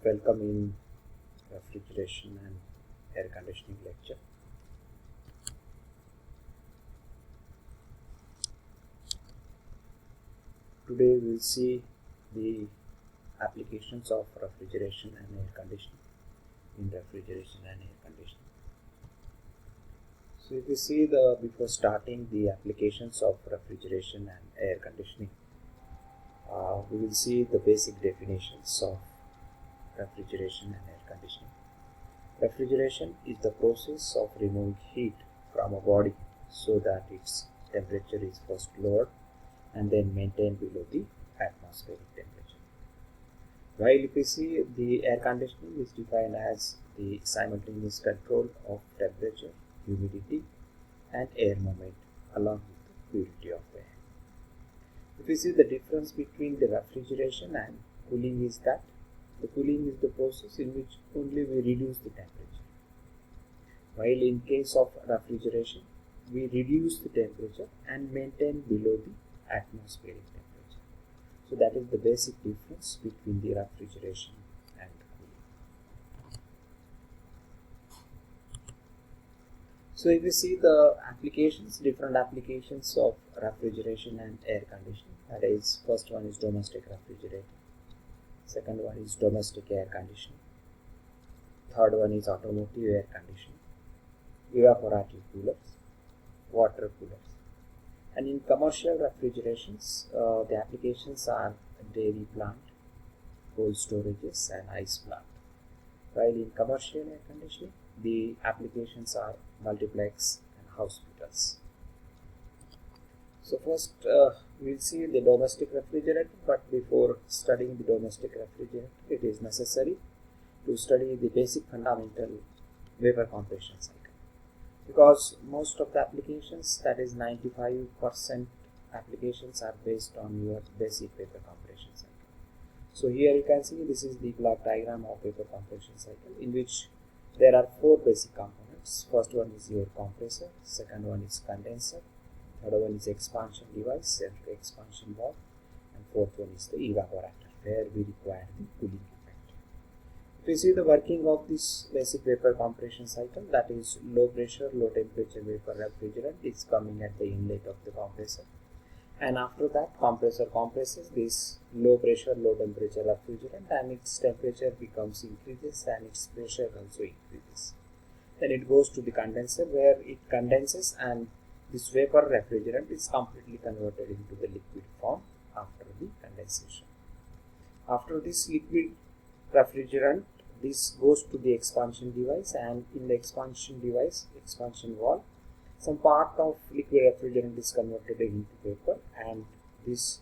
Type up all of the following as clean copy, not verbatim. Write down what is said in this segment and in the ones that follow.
Welcome in refrigeration and air conditioning lecture. Today we'll see the applications of refrigeration and air conditioning in refrigeration and air conditioning. So if you see before starting the applications of refrigeration and air conditioning, we will see the basic definitions of refrigeration and air conditioning. Refrigeration is the process of removing heat from a body so that its temperature is first lowered and then maintained below the atmospheric temperature. While if we see the air conditioning is defined as the simultaneous control of temperature, humidity and air movement along with the purity of air. If we see the difference between the refrigeration and cooling is that the cooling is the process in which only we reduce the temperature. While in case of refrigeration, we reduce the temperature and maintain below the atmospheric temperature. So that is the basic difference between the refrigeration and cooling. So if we see the applications, different applications of refrigeration and air conditioning, that is, first one is domestic refrigerator, second one is domestic air conditioning, third one is automotive air conditioning, evaporative coolers, water coolers. And in commercial refrigerations, the applications are dairy plant, cold storages and ice plant. While in commercial air conditioning, the applications are multiplex and hospitals. So first we'll see the domestic refrigerator, but before studying the domestic refrigerator, it is necessary to study the basic fundamental vapor compression cycle. Because most of the applications, that is 95% applications, are based on your basic vapor compression cycle. So here you can see this is the block diagram of vapor compression cycle, in which there are four basic components. First one is your compressor, second one is condenser, third one is expansion device, central expansion valve, and fourth one is the evaporator, where we require the cooling effect. If you see the working of this basic vapor compression cycle, that is low pressure, low temperature vapor refrigerant is coming at the inlet of the compressor, and after that compressor compresses this low pressure, low temperature refrigerant, and its temperature increases and its pressure also increases. Then it goes to the condenser, where it condenses and this vapor refrigerant is completely converted into the liquid form after the condensation. After this liquid refrigerant, this goes to the expansion device, and in the expansion device, expansion valve, some part of liquid refrigerant is converted into vapor, and this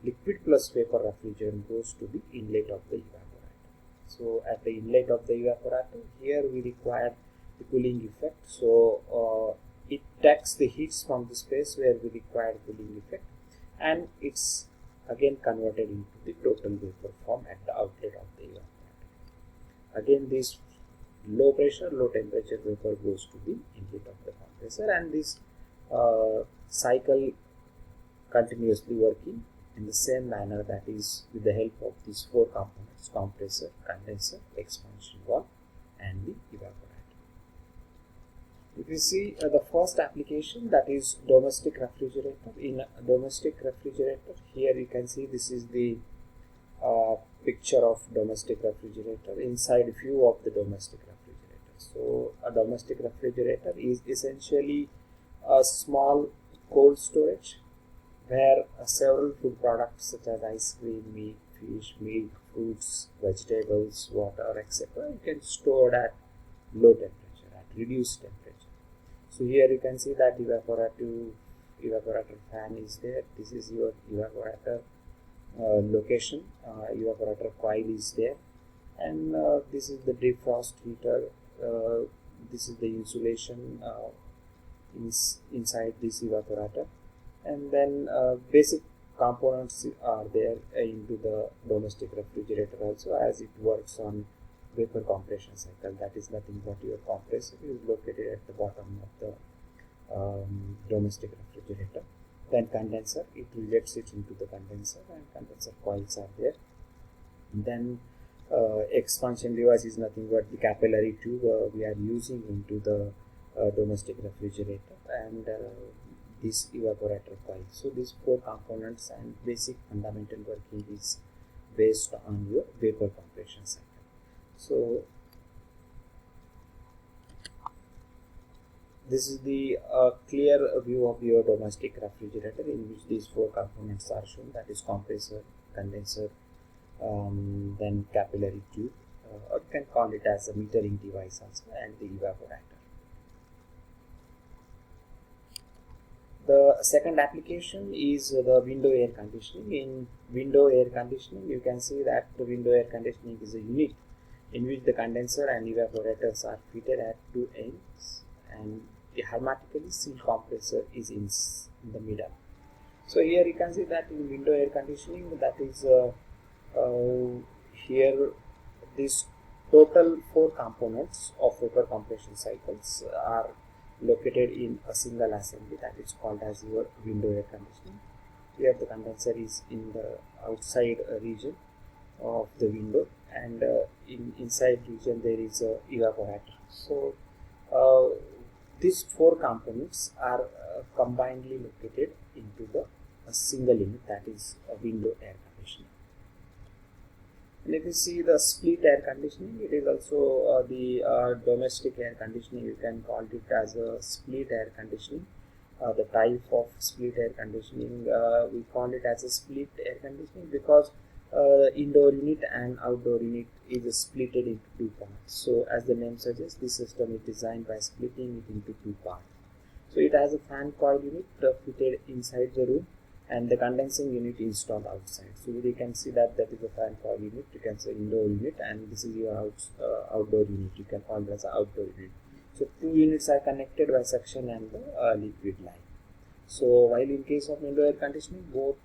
liquid plus vapor refrigerant goes to the inlet of the evaporator. So at the inlet of the evaporator, here we require the cooling effect. So it takes the heats from the space where we require cooling effect, and it's again converted into the total vapor form at the outlet of the evaporator. Again, this low pressure, low temperature vapor goes to the inlet of the compressor, and this cycle continuously working in the same manner, that is with the help of these four components: compressor, condenser, expansion valve and the evaporator. If you see the first application, that is domestic refrigerator. In domestic refrigerator, here you can see this is the picture of domestic refrigerator inside view of the domestic refrigerator. So a domestic refrigerator is essentially a small cold storage where several food products such as ice cream, meat, fish, milk, fruits, vegetables, water, etc. you can store at low temperature, at reduced temperature. So here you can see that evaporator fan is there. This is your evaporator location. Evaporator coil is there, and this is the defrost heater. This is the insulation inside this evaporator, and then basic components are there into the domestic refrigerator also, as it works on vapor compression cycle. That is nothing but your compressor is located at the bottom of the domestic refrigerator. Then condenser, it rejects it into the condenser, and condenser coils are there. Then expansion device is nothing but the capillary tube we are using into the domestic refrigerator, and this evaporator coil. So these four components and basic fundamental working is based on your vapor compression cycle. So this is the clear view of your domestic refrigerator, in which these four components are shown, that is compressor, condenser, then capillary tube, or you can call it as a metering device also, and the evaporator. The second application is the window air conditioning. In window air conditioning, you can see that the window air conditioning is a unit in which the condenser and evaporators are fitted at two ends, and the hermetically sealed compressor is in the middle. So here you can see that in window air conditioning, that is here this total four components of vapor compression cycles are located in a single assembly, that is called as your window air conditioning. Here the condenser is in the outside region of the window, and inside region there is a evaporator. So these four components are combinedly located into a single unit, that is a window air conditioning. And if you see the split air conditioning, it is also the domestic air conditioning. You can call it as a split air conditioning. The type of split air conditioning, we call it as a split air conditioning because indoor unit and outdoor unit is split into two parts. So as the name suggests, this system is designed by splitting it into two parts. So it has a fan coil unit fitted inside the room, and the condensing unit installed outside. So we can see that is a fan coil unit, you can say indoor unit, and this is your outdoor unit, you can call it as an outdoor unit. So two units are connected by suction and the liquid line. So while in case of indoor air conditioning, both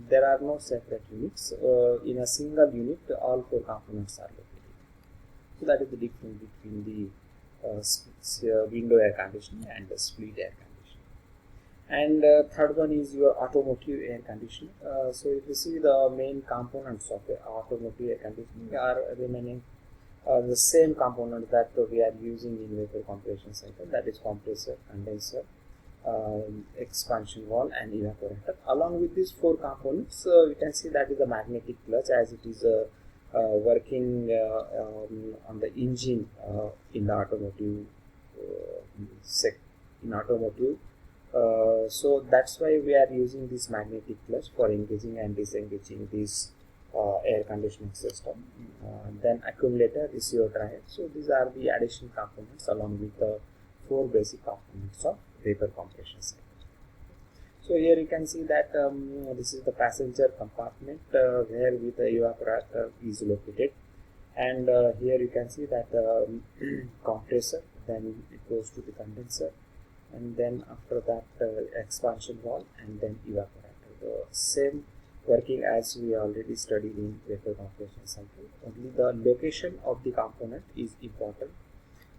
there are no separate units. In a single unit, all four components are located. So that is the difference between the window air conditioning and the split air conditioning. And third one is your automotive air conditioning. So if you see the main components of the automotive air conditioning are remaining the same components that we are using in vapor compression cycle, that is compressor, condenser, expansion valve, and evaporator. Along with these four components, you can see that is the magnetic clutch, as it is working on the engine in the automotive so that's why we are using this magnetic clutch for engaging and disengaging this air conditioning system. Then accumulator, receiver dryer. So these are the additional components along with the four basic components of vapor compression cycle. So here you can see that this is the passenger compartment where with the evaporator is located, and here you can see that compressor, then it goes to the condenser, and then after that expansion valve, and then evaporator. The same working as we already studied in vapor compression cycle, only the location of the component is important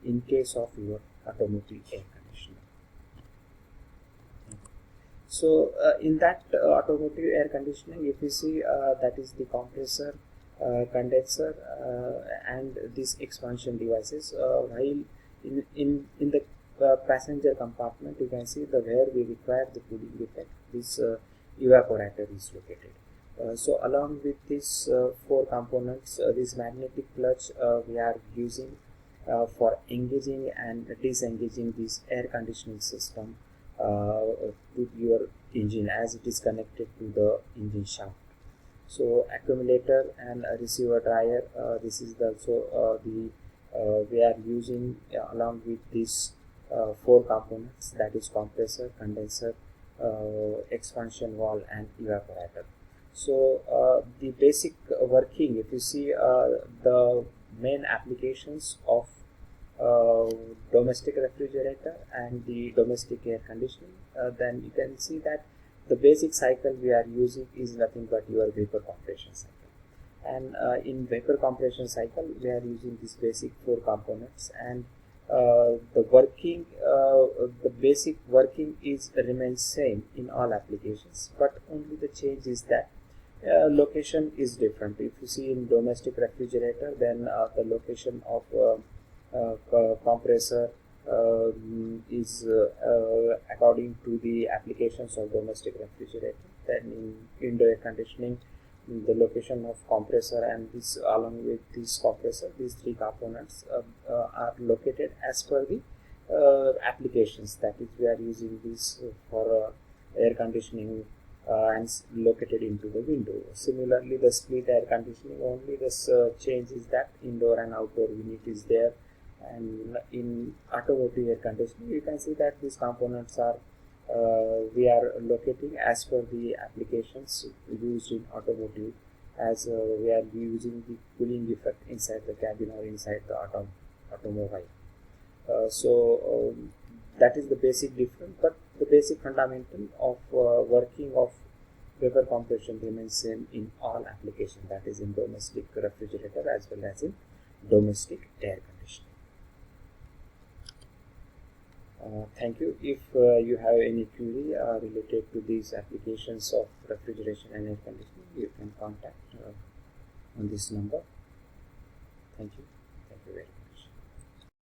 in case of your automotive air conditioner. So in that automotive air conditioning, if you see that is the compressor, condenser, and these expansion devices, while in the passenger compartment, you can see where we require the cooling effect, this evaporator is located. So along with these four components, this magnetic clutch we are using for engaging and disengaging this air conditioning system to your engine, as it is connected to the engine shaft. So accumulator and receiver dryer, this is also we are using along with these four components, that is compressor, condenser, expansion valve, and evaporator. So the basic working, if you see the main applications of domestic refrigerator and the domestic air conditioning, then you can see that the basic cycle we are using is nothing but your vapor compression cycle. And in vapor compression cycle, we are using these basic four components, and the working, the basic working remains same in all applications, but only the change is that location is different. If you see in domestic refrigerator, then the location of compressor is according to the applications of domestic refrigerator. Then in indoor air conditioning, the location of compressor and this along with this compressor, these three components are located as per the applications. That is, we are using this for air conditioning and located into the window. Similarly, the split air conditioning, only this change is that indoor and outdoor unit is there. And in automotive air conditioning, you can see that these components are we are locating as per the applications used in automotive, as we are using the cooling effect inside the cabin or inside the automobile. That is the basic difference, but the basic fundamental of working of vapor compression remains same in all applications, that is in domestic refrigerator as well as in domestic air conditioning. Thank you. If you have any query related to these applications of refrigeration and air conditioning, you can contact on this number. Thank you. Thank you very much.